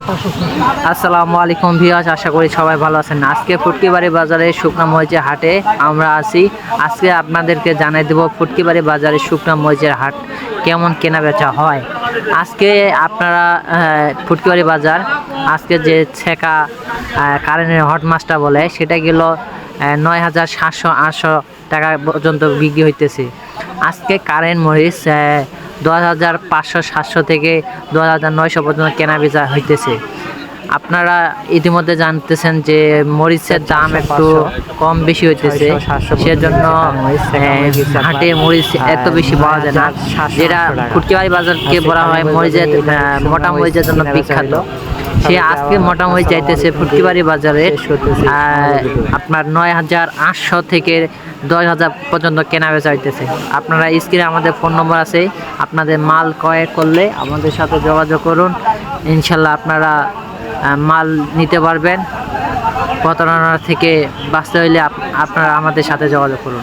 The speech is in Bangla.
আসসালামু আলাইকুম ভিউয়ার্স, আশা করি সবাই ভালো আছেন। আজকে ফুটকিবাড়ি বাজারে শুকনা মরিচের হাটে আমরা আছি। আজকে আপনাদেরকে জানাই দেব ফুটকিবাড়ি বাজারে শুকনা মরিচের হাট কেমন কেনা বেচা হয়। আজকে আপনারা ফুটকিবাড়ি বাজার আজকে যে ছেকা কারেন্টের হট মাছটা বলে সেটা গেল ৯,৭০০-৮০০ টাকা পর্যন্ত বিক্রি হইতেছে। আজকে কারেন্ট মরিচ ১০,৫০০-৭০০ থেকে ১০,৯০০ পর্যন্ত কেনা বেচা হইতেছে। আপনারা ইতিমধ্যে জানতেছেন যে মরিচের দাম একটু কম বেশি হইতেছে, সেজন্য হাটে মরিচ এত বেশি পাওয়া যায় না। যেটা ফুটকিবাড়ি বাজারকে বলা হয় মরিচের মোটা মরিচের জন্য বিখ্যাত, সে আজকে মোটামুটি চাইতেছে ফুটকিবাড়ি বাজারে আপনার ৯,৮০০ থেকে ১০,০০০ পর্যন্ত কেনা বেচা হইতেছে। আপনারা স্ক্রিনে আমাদের ফোন নম্বর আছে, আপনাদের মাল ক্রয় করলে আমাদের সাথে যোগাযোগ করুন, ইনশাল্লাহ আপনারা মাল নিতে পারবেন। প্রতারণা থেকে বাঁচতে হইলে আপনারা আমাদের সাথে যোগাযোগ করুন।